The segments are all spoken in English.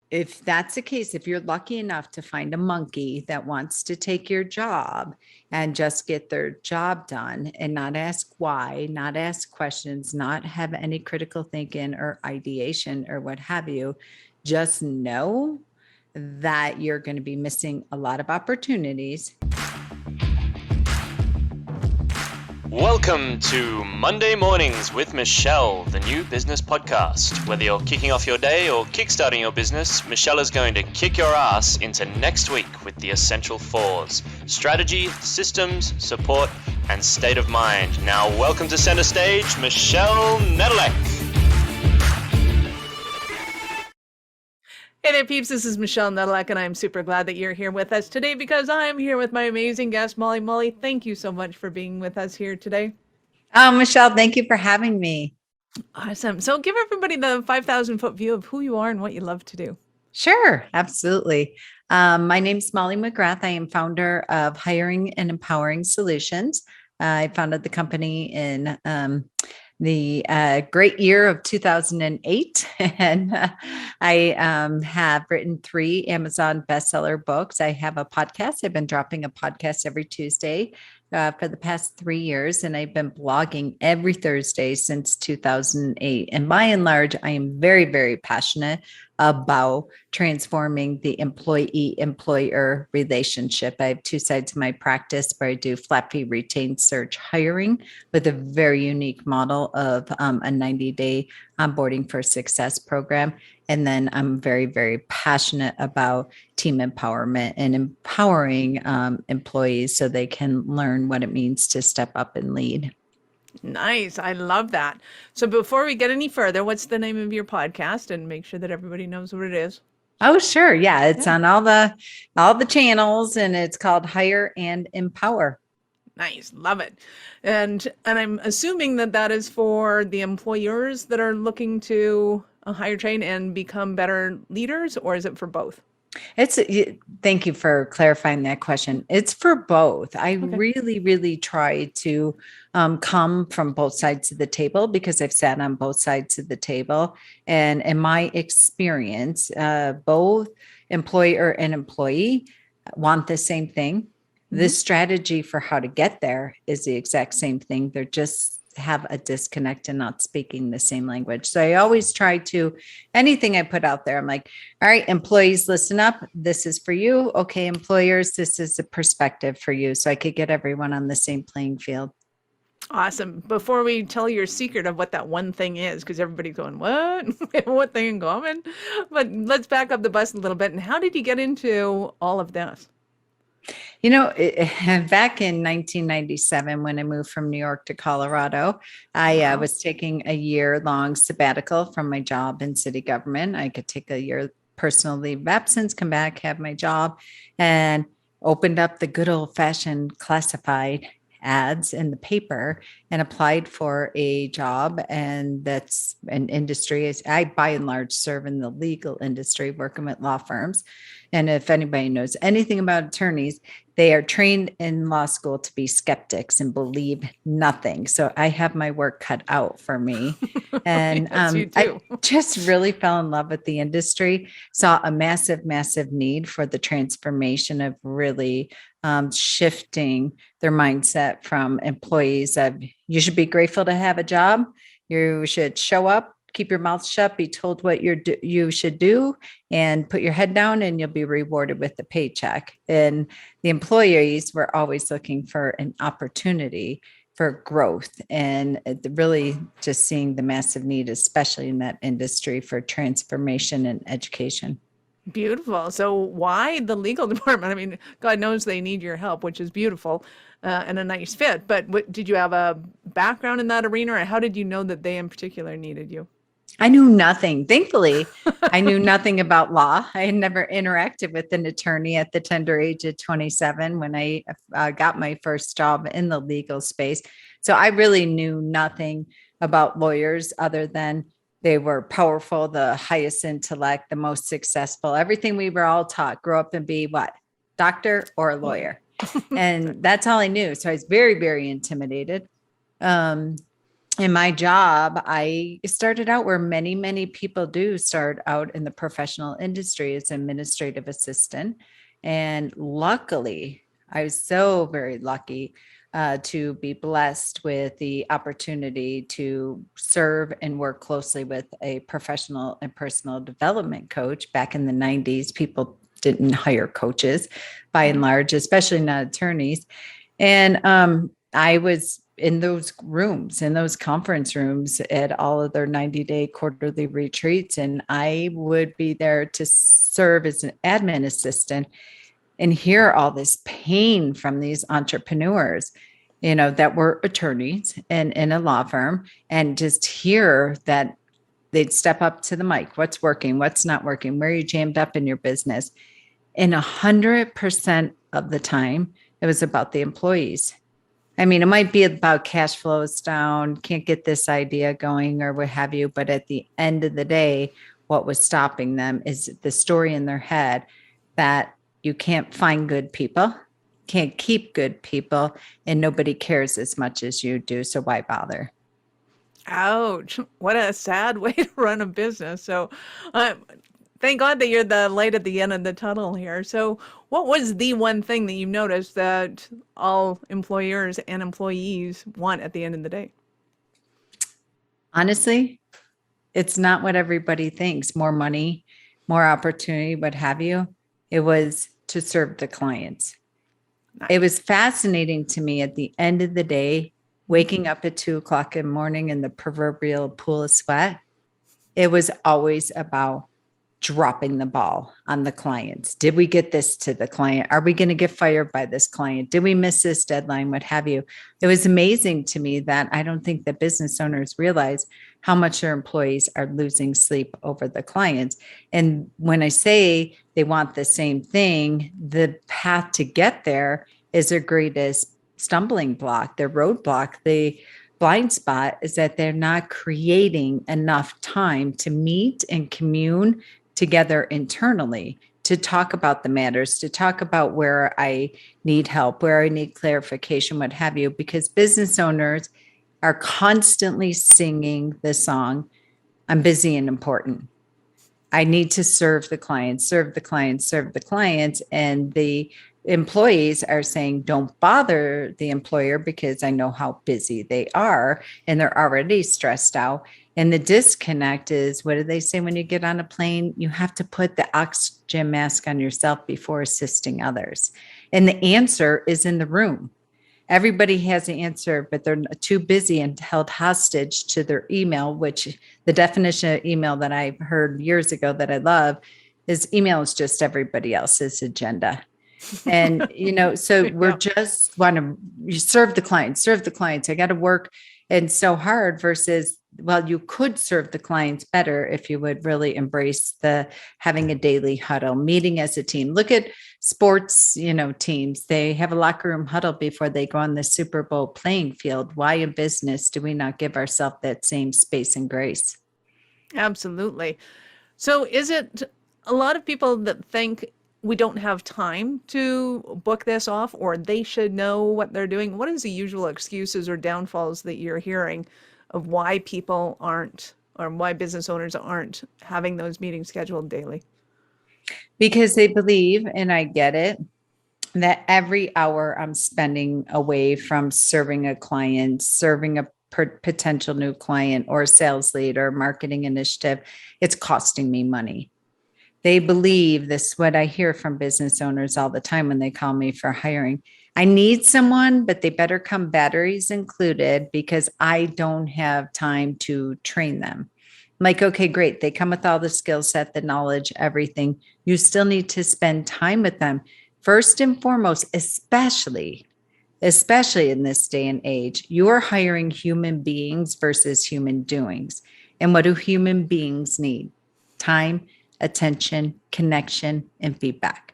if that's the case, if you're lucky enough to find a monkey that wants to take your job and just get their job done and not ask why, not ask questions, not have any critical thinking or ideation or what have you, just know that you're going to be missing a lot of opportunities. Welcome to Monday Mornings with Michelle, the new business podcast. Whether you're kicking off your day or kickstarting your business, Michelle is going to kick your ass into next week with the essential fours: strategy, systems, support, and state of mind. Now, welcome to center stage, Michelle Nedelec. Hey there, peeps. This is Michelle Nedelec, and I'm super glad that you're here with us today because I'm here with my amazing guest, Molly. Molly, thank you so much for being with us here today. Oh, Michelle, thank you for having me. Awesome. So give everybody the 5,000-foot view of who you are and what you love to do. Sure, absolutely. My name is Molly McGrath. I am founder of Hiring and Empowering Solutions. I founded the company in the great year of 2008. And I have written 3 Amazon bestseller books. I have a podcast. I've been dropping a podcast every Tuesday for the past 3 years. And I've been blogging every Thursday since 2008. And by and large, I am very, very passionate about transforming the employee-employer relationship. I have 2 sides of my practice where I do flat fee retained search hiring with a very unique model of a 90-day onboarding for success program. And then I'm very, very passionate about team empowerment and empowering employees so they can learn what it means to step up and lead. Nice. I love that. So before we get any further, what's the name of your podcast, and make sure that everybody knows what it is? Oh, sure. Yeah. It's on all the channels, and it's called Hire and Empower. Nice. Love it. And I'm assuming that that is for the employers that are looking to hire, train, and become better leaders, or is it for both? Thank you for clarifying that question. It's for both. I really try to come from both sides of the table because I've sat on both sides of the table. And in my experience, both employer and employee want the same thing. The strategy for how to get there is the exact same thing. They're just have a disconnect and not speaking the same language. So I always try to, anything I put out there, I'm like, all right, employees, listen up. This is for you. Okay, employers, this is a perspective for you. So I could get everyone on the same playing field. Awesome. Before we tell your secret of what that one thing is, because everybody's going, what? We have one thing in common? But let's back up the bus a little bit. And how did you get into all of this? You know, back in 1997, when I moved from New York to Colorado, I was taking a year-long sabbatical from my job in city government. I could take a year personal leave of absence, come back, have my job, and opened up the good old-fashioned classified ads in the paper and applied for a job. And that's an industry. I, by and large, serve in the legal industry, working with law firms. And if anybody knows anything about attorneys, they are trained in law school to be skeptics and believe nothing. So I have my work cut out for me. And Yes, I just really fell in love with the industry, saw a massive, massive need for the transformation of really shifting their mindset from employees of you should be grateful to have a job. You should show up, keep your mouth shut, be told what you should do, and put your head down, and you'll be rewarded with the paycheck. And the employees were always looking for an opportunity for growth, and really just seeing the massive need, especially in that industry, for transformation and education. Beautiful. So why the legal department? I mean, God knows they need your help, which is beautiful and a nice fit. But did you have a background in that arena, or how did you know that they in particular needed you? I knew nothing. Thankfully, I knew nothing about law. I had never interacted with an attorney at the tender age of 27 when I got my first job in the legal space. So I really knew nothing about lawyers other than they were powerful, the highest intellect, the most successful, everything we were all taught, grow up and be what? Doctor or a lawyer. And that's all I knew. So I was very, very intimidated. in my job, I started out where many, many people do start out in the professional industry as administrative assistant. And luckily, I was so very lucky to be blessed with the opportunity to serve and work closely with a professional and personal development coach. Back in the 90s, people didn't hire coaches by and large, especially not attorneys. And I was in those rooms, in those conference rooms at all of their 90-day quarterly retreats. And I would be there to serve as an admin assistant and hear all this pain from these entrepreneurs, that were attorneys and in a law firm, and just hear that they'd step up to the mic. What's working? What's not working? Where are you jammed up in your business? And 100% of the time, it was about the employees. I mean, it might be about cash flows down, can't get this idea going or what have you. But at the end of the day, what was stopping them is the story in their head that you can't find good people, can't keep good people, and nobody cares as much as you do. So why bother? Ouch. What a sad way to run a business. So, thank God that you're the light at the end of the tunnel here. So, what was the one thing that you noticed that all employers and employees want at the end of the day? Honestly, it's not what everybody thinks. More money, more opportunity, what have you. It was to serve the clients. It was fascinating to me at the end of the day, waking up at 2 o'clock in the morning in the proverbial pool of sweat. It was always about dropping the ball on the clients. Did we get this to the client? Are we going to get fired by this client? Did we miss this deadline? What have you? It was amazing to me that I don't think that business owners realize how much their employees are losing sleep over the clients. And when I say they want the same thing, the path to get there is their greatest stumbling block, their roadblock. The blind spot is that they're not creating enough time to meet and commune together internally, to talk about the matters, to talk about where I need help, where I need clarification, what have you, because business owners are constantly singing the song, I'm busy and important. I need to serve the clients, serve the clients, serve the clients. And the employees are saying, don't bother the employer because I know how busy they are and they're already stressed out. And the disconnect is, what do they say when you get on a plane? You have to put the oxygen mask on yourself before assisting others. And the answer is in the room. Everybody has an answer, but they're too busy and held hostage to their email, which the definition of email that I heard years ago that I love is email is just everybody else's agenda. And, so we're just want to serve the clients. I got to work and so hard versus, well, you could serve the clients better if you would really embrace the having a daily huddle, meeting as a team. Look at sports, teams. They have a locker room huddle before they go on the Super Bowl playing field. Why in business do we not give ourselves that same space and grace? Absolutely. So is it a lot of people that think we don't have time to book this off, or they should know what they're doing? What is the usual excuses or downfalls that you're hearing of why people aren't, or why business owners aren't having those meetings scheduled daily? Because they believe, and I get it, that every hour I'm spending away from serving a client, serving a potential new client or sales lead or marketing initiative, it's costing me money. They believe this, what I hear from business owners all the time when they call me for hiring. I need someone, but they better come batteries included because I don't have time to train them. I'm like, okay, great. They come with all the skill set, the knowledge, everything. You still need to spend time with them. First and foremost, especially in this day and age, you are hiring human beings versus human doings. And what do human beings need? Time, attention, connection, and feedback.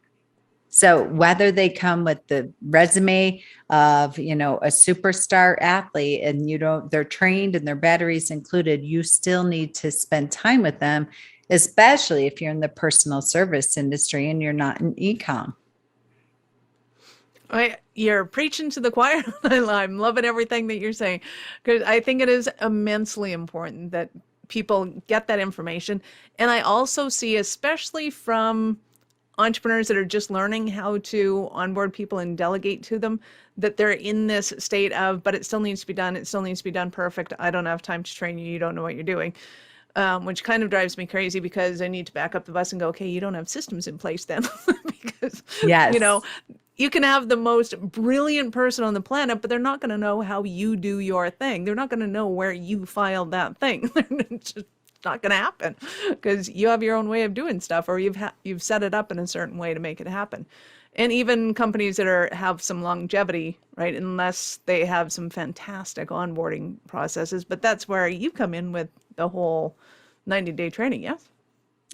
So whether they come with the resume of, a superstar athlete and they're trained and their batteries included, you still need to spend time with them, especially if you're in the personal service industry and you're not in e-com. You're preaching to the choir. I'm loving everything that you're saying, because I think it is immensely important that people get that information. And I also see, especially from entrepreneurs that are just learning how to onboard people and delegate to them, that they're in this state of, but it still needs to be done. It still needs to be done perfect. I don't have time to train you. You don't know what you're doing. Which kind of drives me crazy, because I need to back up the bus and go, okay, you don't have systems in place then. Because, you know, Yes. you can have the most brilliant person on the planet, but they're not going to know how you do your thing. They're not going to know where you filed that thing. It's just not going to happen, because you have your own way of doing stuff, or you've set it up in a certain way to make it happen. And even companies that have some longevity, right? Unless they have some fantastic onboarding processes, but that's where you come in with the whole 90-day training. Yes.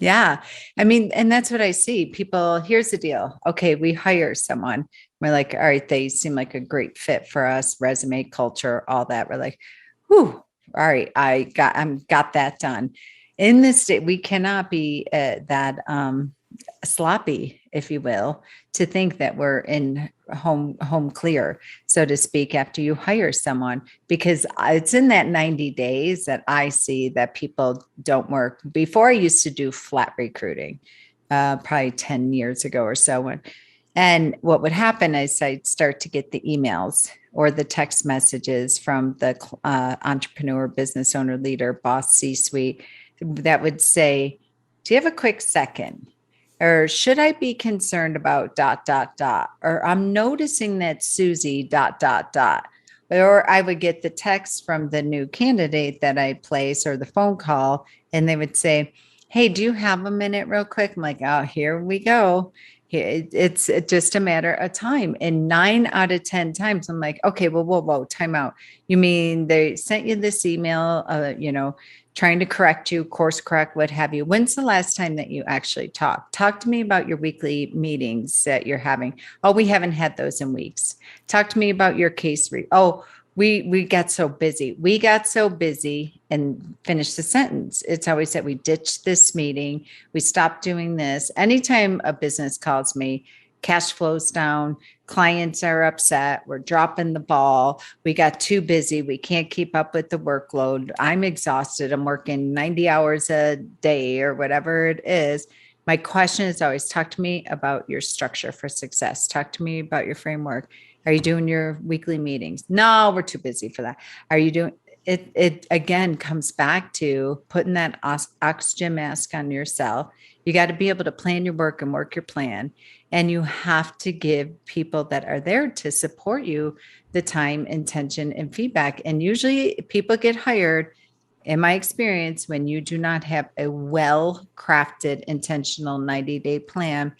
Yeah. I mean, and that's what I see. People, here's the deal. Okay, we hire someone. We're like, all right, they seem like a great fit for us, resume, culture, all that. We're like, whew, all right, got that done. In this state, we cannot be that sloppy, if you will, to think that we're in home clear, so to speak, after you hire someone, because it's in that 90 days that I see that people don't work. Before, I used to do flat recruiting, probably 10 years ago or so. And what would happen is I'd start to get the emails or the text messages from the entrepreneur, business owner, leader, boss, C-suite that would say, do you have a quick second? Or should I be concerned about ... Or I'm noticing that Susie ... Or I would get the text from the new candidate that I place, or the phone call, and they would say, hey, do you have a minute real quick? I'm like, oh, here we go. It's just a matter of time. And 9 out of 10 times, I'm like, okay, well, whoa, time out. You mean they sent you this email, trying to correct you, course correct, what have you. When's the last time that you actually talked? Talk to me about your weekly meetings that you're having. Oh, we haven't had those in weeks. Talk to me about your case. We got so busy. We got so busy, and finish the sentence. It's always that we ditched this meeting. We stopped doing this. Anytime a business calls me, cash flows down, clients are upset, we're dropping the ball, we got too busy, we can't keep up with the workload, I'm exhausted, I'm working 90 hours a day or whatever it is. My question is always, talk to me about your structure for success. Talk to me about your framework. Are you doing your weekly meetings? No, we're too busy for that. Are you doing it? It again comes back to putting that oxygen mask on yourself. You got to be able to plan your work and work your plan. And you have to give people that are there to support you the time, intention, and feedback. And usually people get hired, in my experience, when you do not have a well-crafted, intentional 90-day plan.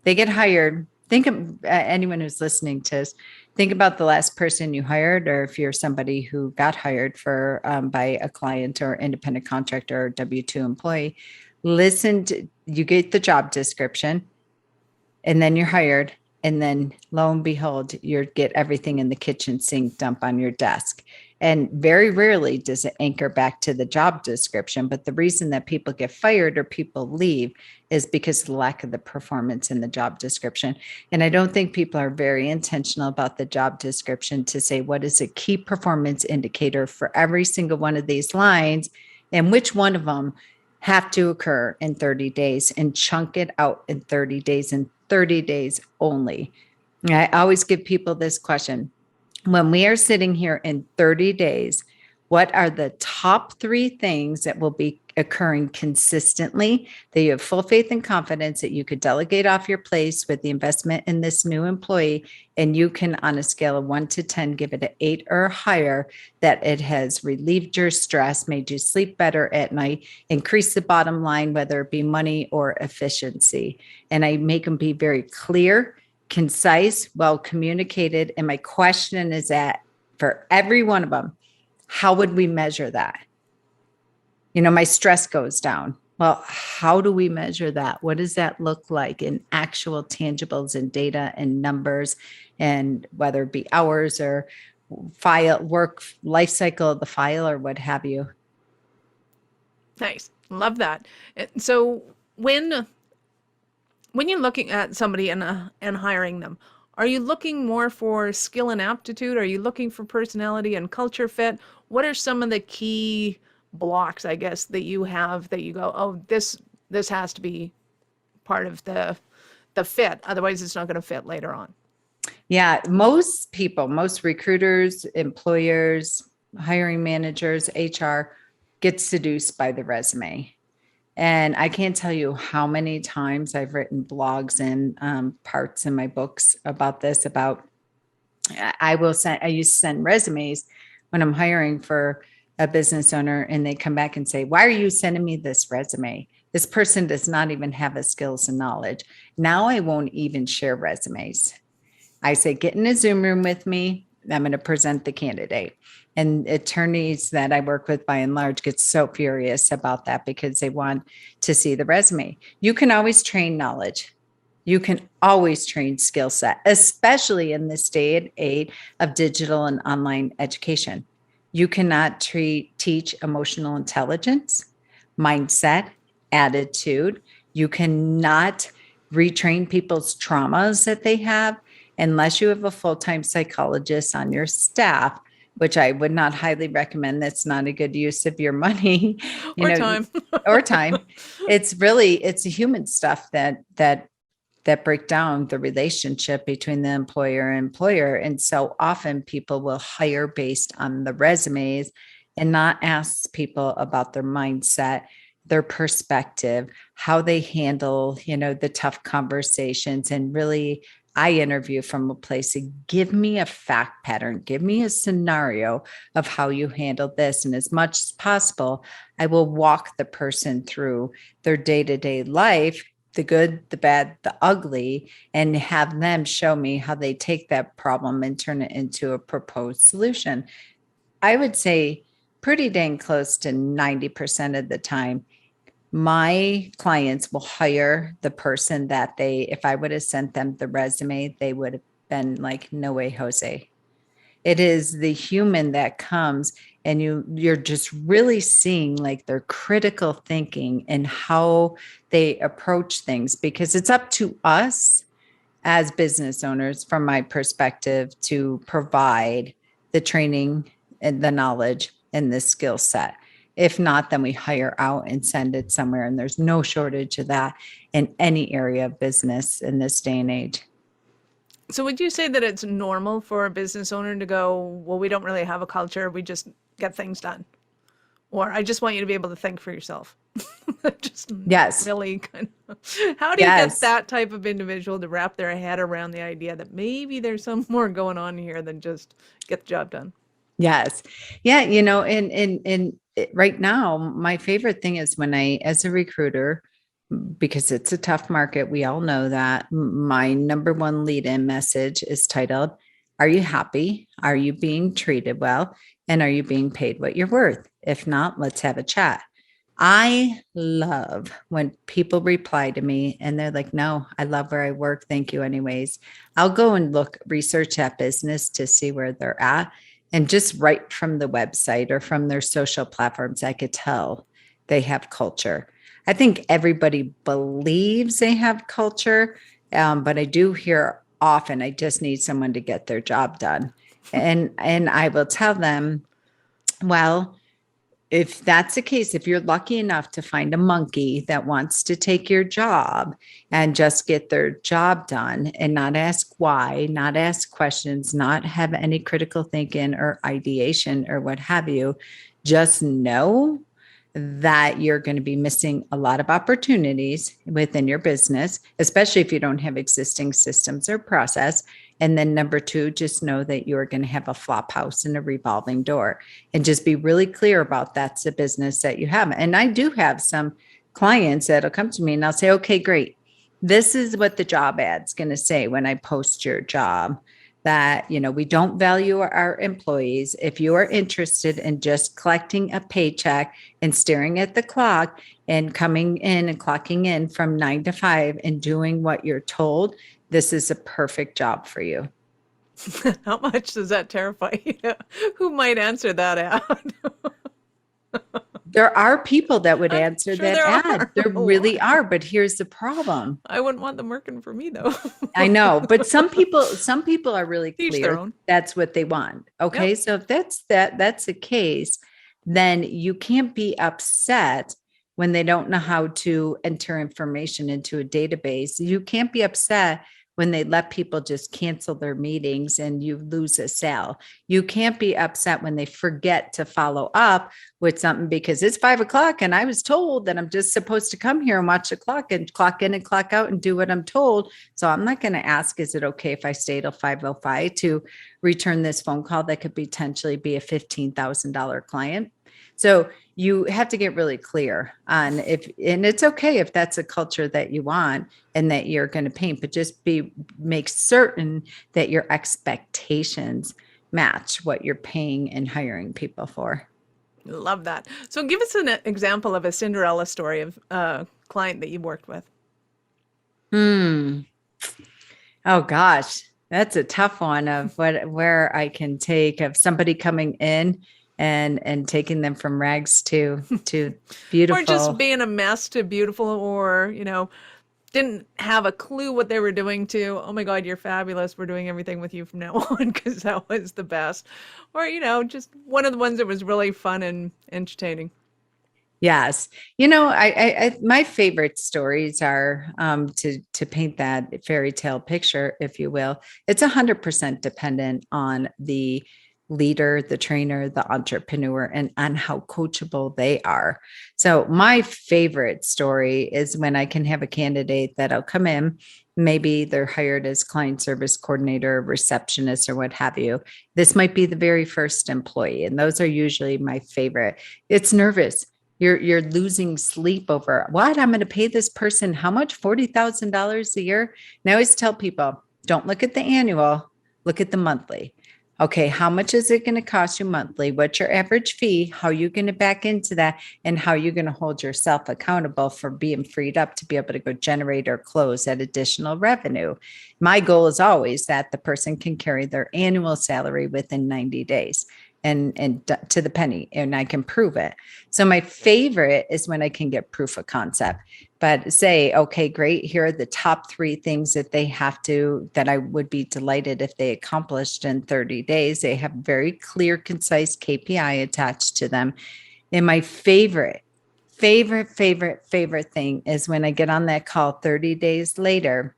They get hired. Think of anyone who's listening to us, think about the last person you hired, or if you're somebody who got hired for by a client or independent contractor or W-2 employee. You get the job description, and then you're hired, and then lo and behold, you get everything in the kitchen sink dump on your desk. And very rarely does it anchor back to the job description. But the reason that people get fired or people leave is because of the lack of the performance in the job description. And I don't think people are very intentional about the job description to say, what is a key performance indicator for every single one of these lines, and which one of them have to occur in 30 days, and chunk it out in 30 days and 30 days only. I always give people this question. When we are sitting here in 30 days, what are the top 3 things that will be occurring consistently that you have full faith and confidence that you could delegate off your place with the investment in this new employee, and you can, on a scale of 1 to 10, give it an 8 or higher, that it has relieved your stress, made you sleep better at night, increase the bottom line, whether it be money or efficiency. And I make them be very clear, concise, well communicated. And my question is that for every one of them, how would we measure that? My stress goes down. Well, how do we measure that? What does that look like in actual tangibles and data and numbers, and whether it be hours or file work life cycle of the file or what have you? Nice. Love that. So when you're looking at somebody and hiring them, Are you looking more for skill and aptitude? Are you looking for personality and culture fit? What are some of the key blocks, I guess, that you have that you go, oh, this has to be part of the fit. Otherwise, it's not going to fit later on. Yeah, most people, most recruiters, employers, hiring managers, HR get seduced by the resume. And I can't tell you how many times I've written blogs and parts in my books about this, about I used to send resumes when I'm hiring for a business owner, and they come back and say, why are you sending me this resume? This person does not even have the skills and knowledge. Now I won't even share resumes. I say, get in a Zoom room with me. I'm going to present the candidate. And attorneys that I work with by and large get so furious about that because they want to see the resume. You can always train knowledge. You can always train skill set, especially in this day and age of digital and online education. You cannot teach emotional intelligence, mindset, attitude. You cannot retrain people's traumas that they have unless you have a full-time psychologist on your staff, which I would not highly recommend. That's not a good use of your money, or time. or time. It's the human stuff that break down the relationship between the employer and employer. And so often people will hire based on the resumes and not ask people about their mindset, their perspective, how they handle, the tough conversations. And really, I interview from a place of give me a fact pattern, give me a scenario of how you handle this. And as much as possible, I will walk the person through their day-to-day life, the good, the bad, the ugly, and have them show me how they take that problem and turn it into a proposed solution. I would say pretty dang close to 90% of the time, my clients will hire the person that if I would have sent them the resume, they would have been like, no way, Jose. It is the human that comes, and you're just really seeing like their critical thinking and how they approach things, because it's up to us as business owners, from my perspective, to provide the training and the knowledge and the skill set. If not, then we hire out and send it somewhere. And there's no shortage of that in any area of business in this day and age. So would you say that it's normal for a business owner to go, well, we don't really have a culture, we just get things done? Or I just want you to be able to think for yourself. Just yes. Really kind of, how do you get that type of individual to wrap their head around the idea that maybe there's some more going on here than just get the job done? Yes. Yeah. And right now, my favorite thing is when as a recruiter, because it's a tough market, we all know that, my number one lead-in message is titled, are you happy? Are you being treated well? And are you being paid what you're worth? If not, let's have a chat. I love when people reply to me and they're like, no, I love where I work. Thank you anyways. I'll go and research that business to see where they're at. And just right from the website or from their social platforms, I could tell they have culture. I think everybody believes they have culture, but I do hear often, I just need someone to get their job done. And I will tell them, well, if that's the case, if you're lucky enough to find a monkey that wants to take your job and just get their job done and not ask why, not ask questions, not have any critical thinking or ideation or what have you, just know that you're going to be missing a lot of opportunities within your business, especially if you don't have existing systems or process. And then number two, just know that you're going to have a flop house and a revolving door, and just be really clear about that's the business that you have. And I do have some clients that'll come to me and I'll say, okay, great. This is what the job ad's going to say when I post your job, that, we don't value our employees. If you are interested in just collecting a paycheck and staring at the clock and coming in and clocking in from 9 to 5 and doing what you're told, this is a perfect job for you. How much does that terrify you? Who might answer that out? There are people that would I'm answer sure that there ad. are There a really lot. are, but here's the problem. I wouldn't want them working for me though. I know, but some people are really Each their clear own. that's what they want. Yep. Okay. So if that's the case, then you can't be upset when they don't know how to enter information into a database. You can't be upset when they let people just cancel their meetings and you lose a sale. You can't be upset when they forget to follow up with something because it's 5 o'clock and I was told that I'm just supposed to come here and watch the clock and clock in and clock out and do what I'm told. So I'm not going to ask, is it okay if I stay till 5:05 to return this phone call that could potentially be a $15,000 client? So you have to get really clear on and it's okay if that's a culture that you want and that you're going to paint, but just make certain that your expectations match what you're paying and hiring people for. Love that. So give us an example of a Cinderella story of a client that you worked with. Hmm. Oh gosh, that's a tough one of where I can take of somebody coming in and taking them from rags to Or just beautiful. being a mess to beautiful, or, didn't have a clue what they were doing, to, oh my God, you're fabulous. We're doing everything with you from now on because that was the best. Or, just one of the ones that was really fun and entertaining. Yes. My favorite stories are to paint that fairy tale picture, if you will. It's 100% dependent on the leader, the trainer, the entrepreneur, and on how coachable they are. So my favorite story is when I can have a candidate that'll come in. Maybe they're hired as client service coordinator, receptionist, or what have you. This might be the very first employee, and those are usually my favorite. It's nervous. You're losing sleep over what I'm going to pay this person. How much? $40,000 a year. And I always tell people, don't look at the annual, look at the monthly. Okay, how much is it going to cost you monthly? What's your average fee? How are you going to back into that? And how are you going to hold yourself accountable for being freed up to be able to go generate or close that additional revenue? My goal is always that the person can carry their annual salary within 90 days and to the penny, and I can prove it. So my favorite is when I can get proof of concept, but say, okay, great. Here are the top 3 things that I would be delighted if they accomplished in 30 days. They have very clear, concise KPI attached to them. And my favorite thing is when I get on that call 30 days later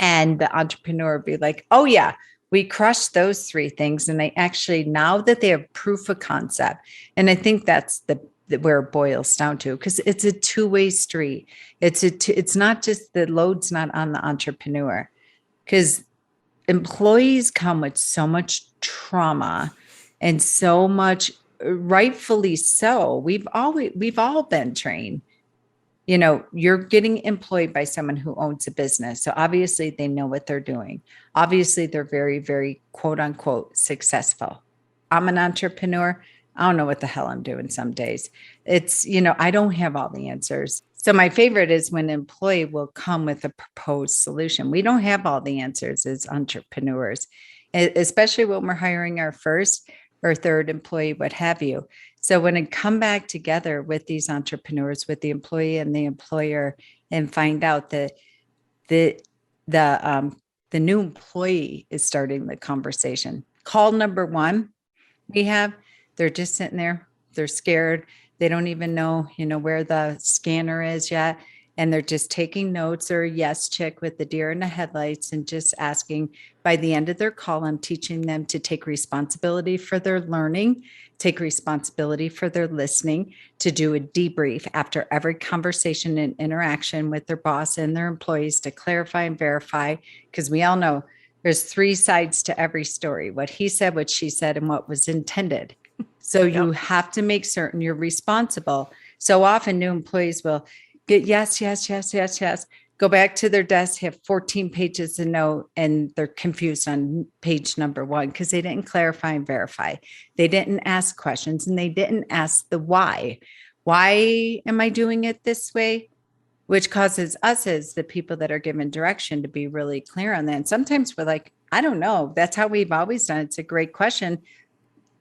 and the entrepreneur be like, oh yeah, we crushed those 3 things. And they actually, now that they have proof of concept, and I think that's where it boils down to, because it's a 2-way street. It's not just the load's not on the entrepreneur, because employees come with so much trauma and so much, rightfully so. We've all been trained. You're getting employed by someone who owns a business. So obviously they know what they're doing. Obviously they're very, very quote unquote successful. I'm an entrepreneur. I don't know what the hell I'm doing some days. I don't have all the answers. So my favorite is when an employee will come with a proposed solution. We don't have all the answers as entrepreneurs, especially when we're hiring our first or third employee, what have you. So when I come back together with these entrepreneurs, with the employee and the employer, and find out that the new employee is starting the conversation. Call number 1, they're just sitting there. They're scared. They don't even know, where the scanner is yet. And they're just taking notes, or a yes chick with the deer in the headlights, and just asking. By the end of their call, I'm teaching them to take responsibility for their learning, take responsibility for their listening, to do a debrief after every conversation and interaction with their boss and their employees to clarify and verify, because we all know there's 3 sides to every story: what he said, what she said, and what was intended. So you have to make certain you're responsible. So often new employees will get yes, go back to their desk, have 14 pages of note, and they're confused on page number 1 because they didn't clarify and verify. They didn't ask questions, and they didn't ask the why. Why am I doing it this way? Which causes us as the people that are given direction to be really clear on that. And sometimes we're like, I don't know. That's how we've always done it. It's a great question.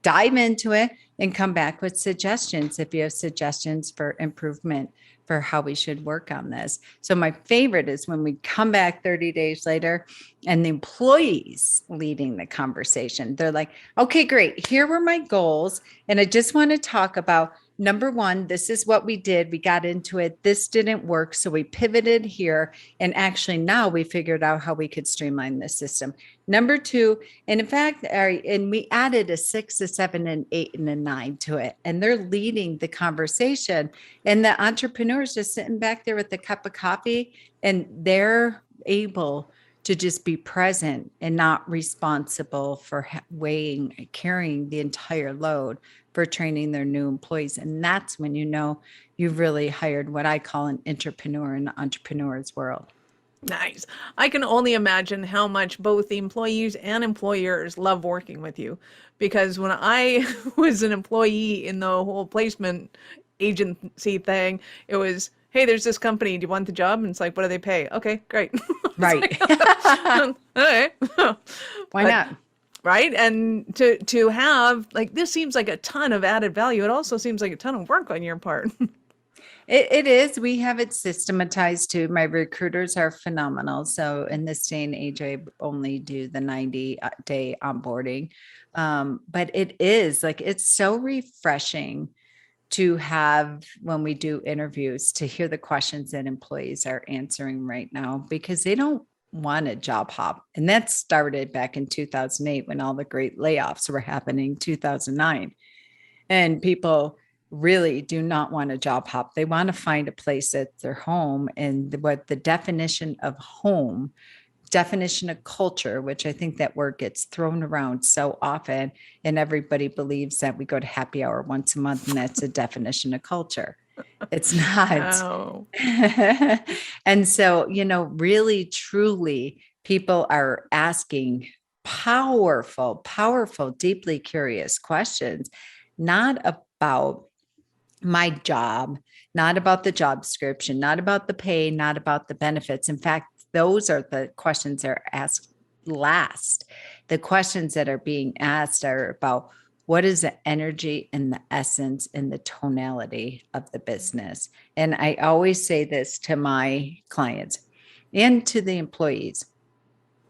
dive into it and come back with suggestions if you have suggestions for improvement for how we should work on this. So my favorite is when we come back 30 days later and the employees leading the conversation. They're like, okay, great. Here were my goals. And I just want to talk about number one, this is what we did. We got into it. This didn't work. So we pivoted here. And actually now we figured out how we could streamline the system. Number two, and in fact, and we added a 6, a 7, an 8, and a 9 to it. And they're leading the conversation. And the entrepreneur's just sitting back there with a cup of coffee, and they're able to just be present and not responsible for carrying the entire load for training their new employees. And that's when you know you've really hired what I call an entrepreneur in the entrepreneur's world. Nice. I can only imagine how much both the employees and employers love working with you, because when I was an employee in the whole placement agency thing, it was, hey, there's this company. Do you want the job? And it's like, what do they pay? Okay, great. Right. Okay. Why not? Right. And to have, like, this seems like a ton of added value. It also seems like a ton of work on your part. It is. We have it systematized too. My recruiters are phenomenal. So in this day and age, I only do the 90-day onboarding. But it is like, it's so refreshing to have, when we do interviews, to hear the questions that employees are answering right now, because they don't want a job hop. And that started back in 2008 when all the great layoffs were happening, 2009. And people really do not want a job hop. They want to find a place that's their home. And what the definition of home, definition of culture, which I think that word gets thrown around so often, and everybody believes that we go to happy hour once a month and that's a definition of culture. It's not. Oh. And so, really, truly, people are asking powerful, deeply curious questions, not about my job, not about the job description, not about the pay, not about the benefits. In fact, those are the questions that are asked last. The questions that are being asked are about what is the energy and the essence and the tonality of the business. And I always say this to my clients and to the employees.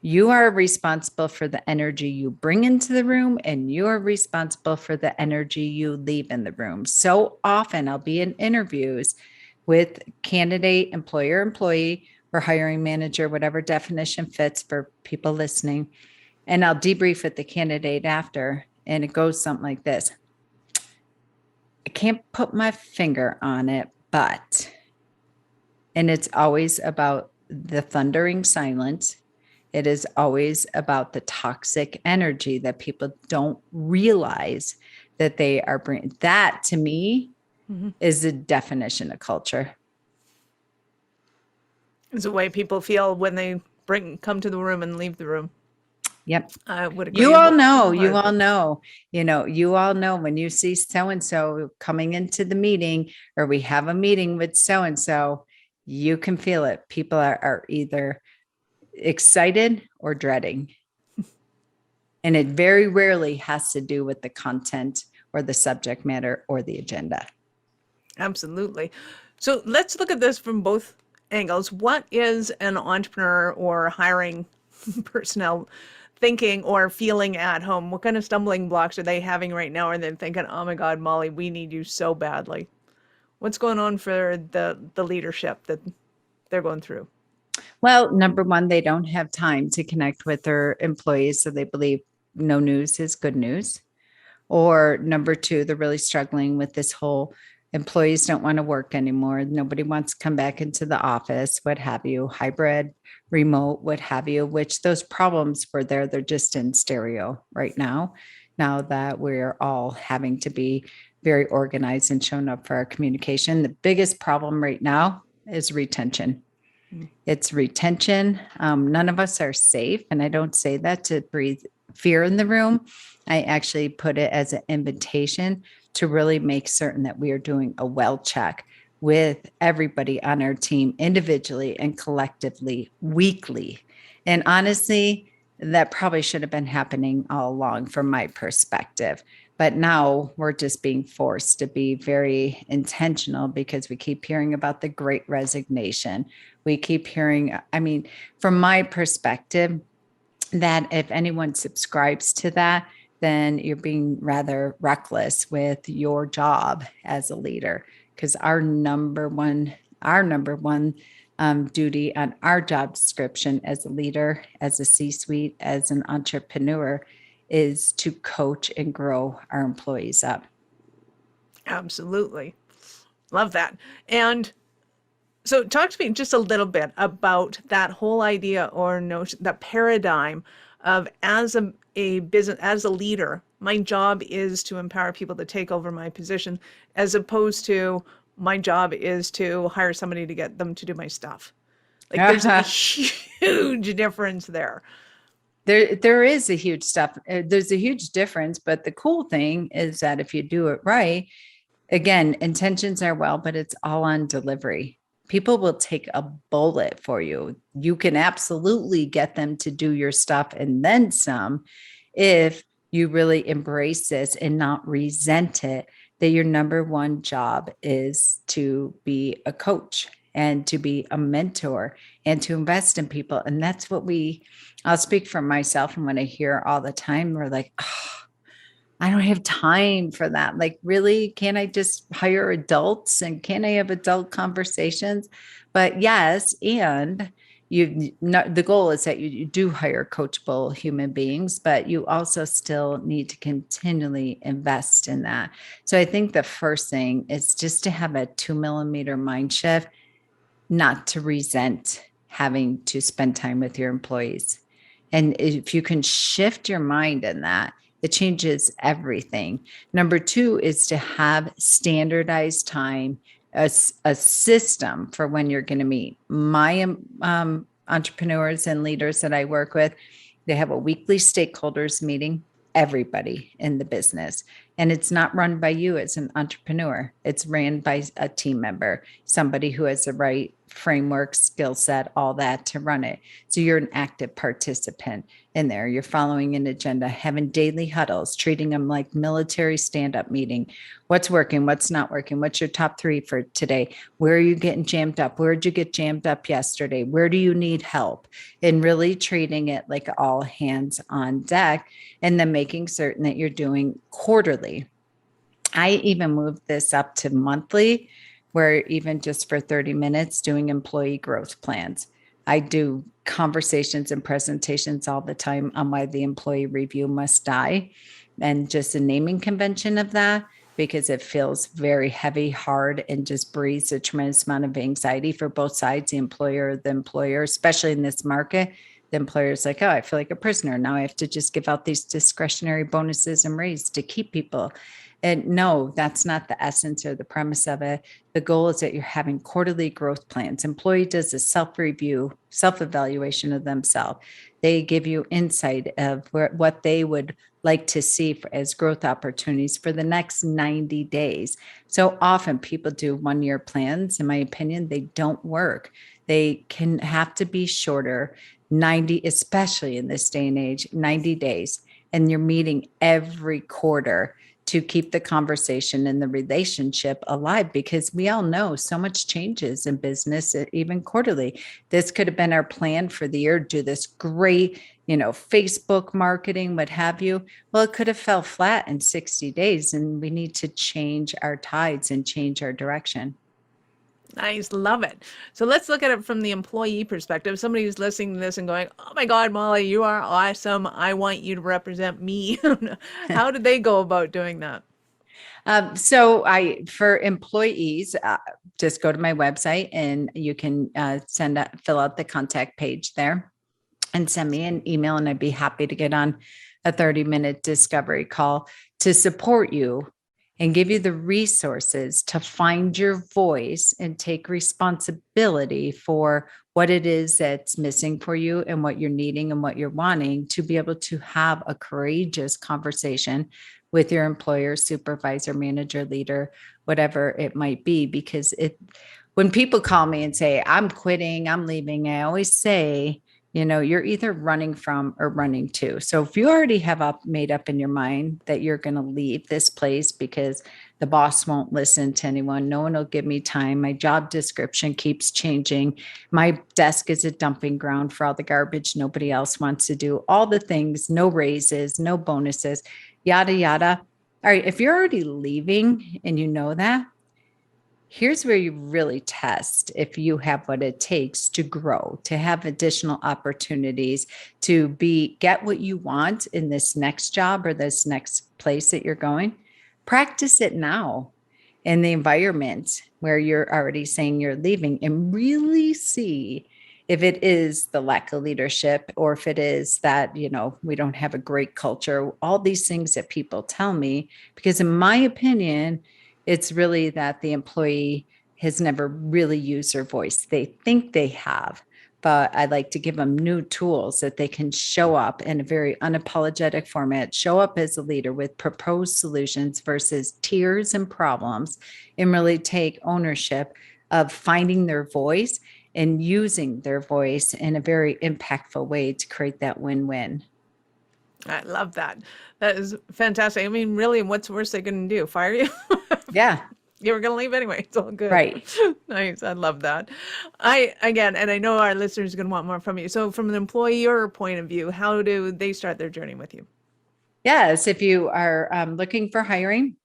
You are responsible for the energy you bring into the room, and you are responsible for the energy you leave in the room. So often I'll be in interviews with candidate, employer, employee, or hiring manager, whatever definition fits for people listening. And I'll debrief with the candidate after, and it goes something like this. I can't put my finger on it, but, and it's always about the thundering silence. It is always about the toxic energy that people don't realize that they are bringing. That, to me, is the definition of culture. It's the way people feel when they come to the room and leave the room. Yep. I would agree. You all know when you see so-and-so coming into the meeting, or we have a meeting with so-and-so, you can feel it. People are either excited or dreading. And it very rarely has to do with the content or the subject matter or the agenda. Absolutely. So let's look at this from both angles. What is an entrepreneur or hiring personnel thinking or feeling at home? What kind of stumbling blocks are they having right now? Are they thinking, oh my God, Molly, we need you so badly? What's going on for the leadership that they're going through? Well, number one, they don't have time to connect with their employees, so they believe no news is good news. Or number two, they're really struggling with this whole employees don't want to work anymore. Nobody wants to come back into the office, what have you, hybrid, remote, what have you, which those problems were there. They're just in stereo right now that we're all having to be very organized and showing up for our communication. The biggest problem right now is retention. It's retention. None of us are safe. And I don't say that to breathe fear in the room. I actually put it as an invitation to really make certain that we are doing a well check with everybody on our team individually and collectively weekly. And honestly, that probably should have been happening all along from my perspective. But now we're just being forced to be very intentional because we keep hearing about the great resignation. We keep hearing, I mean, from my perspective, that if anyone subscribes to that, then you're being rather reckless with your job as a leader. Because our number one duty on our job description as a leader, as a C-suite, as an entrepreneur, is to coach and grow our employees up. Absolutely. Love that. And so talk to me just a little bit about that whole idea or notion, that paradigm of a business, as a leader, my job is to empower people to take over my position, as opposed to my job is to hire somebody to get them to do my stuff. Like there's a huge difference there. There is a huge stuff. There's a huge difference, but the cool thing is that if you do it right, again, intentions are well, but it's all on delivery. People will take a bullet for you. You can absolutely get them to do your stuff and then some if you really embrace this and not resent it, that your number one job is to be a coach and to be a mentor and to invest in people. And that's what I'll speak for myself. And when I hear all the time, we're like, oh, I don't have time for that. Like, really, can't I just hire adults and can I have adult conversations? But yes, and the goal is that you do hire coachable human beings, but you also still need to continually invest in that. So I think the first thing is just to have a 2 millimeter mind shift, not to resent having to spend time with your employees. And if you can shift your mind in that, it changes everything. Number two is to have standardized time, a system for when you're going to meet. My entrepreneurs and leaders that I work with, they have a weekly stakeholders meeting, everybody in the business. And it's not run by you as an entrepreneur. It's ran by a team member, somebody who has the right framework, skill set, all that to run it. So you're an active participant in there. You're following an agenda, having daily huddles, treating them like military stand-up meeting. What's working? What's not working? What's your top 3 for today? Where are you getting jammed up? Where did you get jammed up yesterday? Where do you need help? And really treating it like all hands on deck, and then making certain that you're doing quarterly. I even moved this up to monthly, where even just for 30 minutes doing employee growth plans. I do conversations and presentations all the time on why the employee review must die, and just a naming convention of that, because it feels very heavy, hard, and just breeds a tremendous amount of anxiety for both sides, the employer, especially in this market. The employer's like, oh, I feel like a prisoner. Now I have to just give out these discretionary bonuses and raises to keep people. And no, that's not the essence or the premise of it. The goal is that you're having quarterly growth plans. Employee does a self-review, self-evaluation of themselves. They give you insight of what they would like to see as growth opportunities for the next 90 days. So often people do 1-year plans. In my opinion, they don't work. They can have to be shorter, 90, especially in this day and age, 90 days. And you're meeting every quarter to keep the conversation and the relationship alive, because we all know so much changes in business, even quarterly. This could have been our plan for the year, do this great, Facebook marketing, what have you. Well, it could have fell flat in 60 days, and we need to change our tides and change our direction. Nice. Love it. So let's look at it from the employee perspective. Somebody who's listening to this and going, oh my God, Molly, you are awesome. I want you to represent me. How did they go about doing that? For employees, just go to my website and you can fill out the contact page there and send me an email, and I'd be happy to get on a 30-minute discovery call to support you and give you the resources to find your voice and take responsibility for what it is that's missing for you and what you're needing and what you're wanting, to be able to have a courageous conversation with your employer, supervisor, manager, leader, whatever it might be. Because when people call me and say, I'm quitting, I'm leaving, I always say, You're either running from or running to. So if you already have made up in your mind that you're going to leave this place because the boss won't listen to anyone, no one will give me time, my job description keeps changing, my desk is a dumping ground for all the garbage nobody else wants to do, all the things, no raises, no bonuses, yada, yada. All right, if you're already leaving and you know that, here's where you really test if you have what it takes to grow, to have additional opportunities, to get what you want in this next job or this next place that you're going. Practice it now in the environment where you're already saying you're leaving, and really see if it is the lack of leadership, or if it is that, we don't have a great culture, all these things that people tell me, because in my opinion, it's really that the employee has never really used their voice. They think they have, but I like to give them new tools that they can show up in a very unapologetic format, show up as a leader with proposed solutions versus tears and problems, and really take ownership of finding their voice and using their voice in a very impactful way to create that win-win. I love that. That is fantastic. I mean, really, what's worse they can do? Fire you? Yeah. You were going to leave anyway. It's all good. Right. Nice. I love that. Again, and I know our listeners are going to want more from you. So from an employer point of view, how do they start their journey with you? Yes. If you are looking for hiring,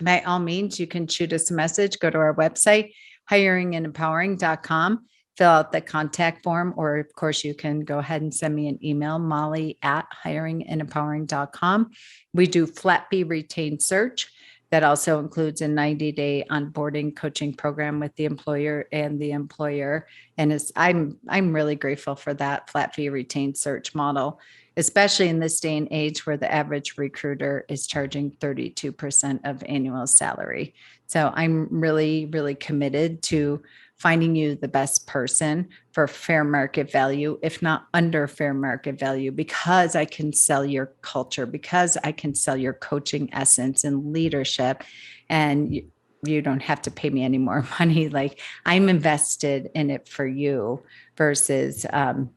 by all means, you can shoot us a message, go to our website, hiringandempowering.com, fill out the contact form, or of course, you can go ahead and send me an email, molly@hiringandempowering.com. We do flat fee retained search. That also includes a 90-day onboarding coaching program with the employer and the employer. And I'm really grateful for that flat fee retained search model, especially in this day and age where the average recruiter is charging 32% of annual salary. So I'm really, really committed to finding you the best person for fair market value, if not under fair market value, because I can sell your culture, because I can sell your coaching essence and leadership, and you don't have to pay me any more money. Like, I'm invested in it for you versus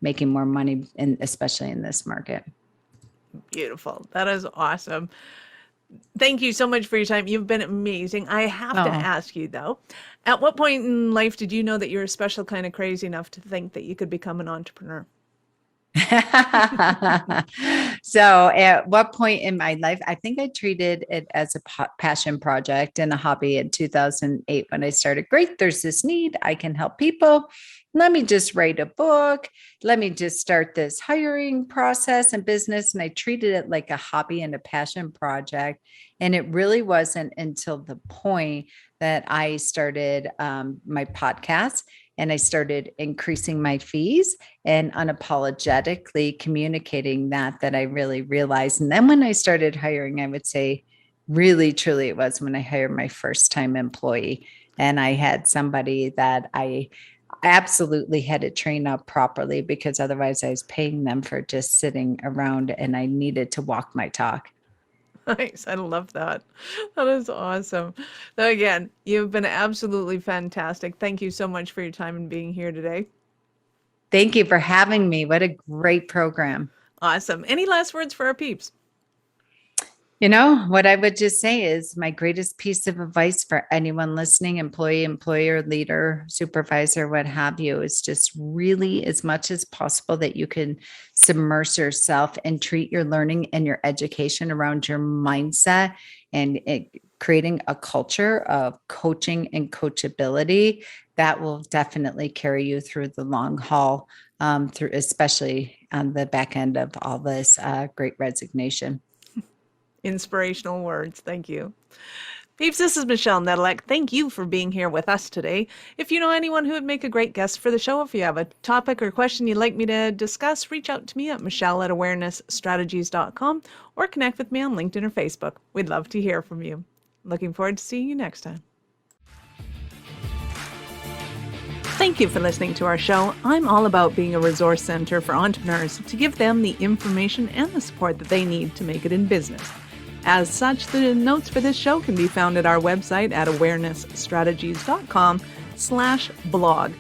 making more money, especially in this market. Beautiful. That is awesome. Thank you so much for your time. You've been amazing. I have to ask you, though, at what point in life did you know that you're a special kind of crazy enough to think that you could become an entrepreneur? So at what point in my life, I think I treated it as a passion project and a hobby in 2008 when I started. Great, there's this need. I can help people. Let me just write a book. Let me just start this hiring process and business. And I treated it like a hobby and a passion project. And it really wasn't until the point that I started my podcast and I started increasing my fees and unapologetically communicating that I really realized. And then when I started hiring, I would say really, truly, it was when I hired my first time employee. And I had somebody that I absolutely had to train up properly, because otherwise I was paying them for just sitting around, and I needed to walk my talk. Nice. I love that. That is awesome. So again, you've been absolutely fantastic. Thank you so much for your time and being here today. Thank you for having me. What a great program. Awesome. Any last words for our peeps? What I would just say is my greatest piece of advice for anyone listening, employee, employer, leader, supervisor, what have you, is just really, as much as possible, that you can submerge yourself and treat your learning and your education around your mindset and creating a culture of coaching and coachability that will definitely carry you through the long haul, especially on the back end of all this great resignation. Inspirational words. Thank you. Peeps, this is Michelle Nedelec. Thank you for being here with us today. If you know anyone who would make a great guest for the show, if you have a topic or question you'd like me to discuss, reach out to me at michelle@awarenessstrategies.com or connect with me on LinkedIn or Facebook. We'd love to hear from you. Looking forward to seeing you next time. Thank you for listening to our show. I'm all about being a resource center for entrepreneurs to give them the information and the support that they need to make it in business. As such, the notes for this show can be found at our website at awarenessstrategies.com/blog.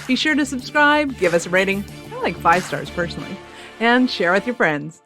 Be sure to subscribe, give us a rating, and like 5 stars personally. And share with your friends.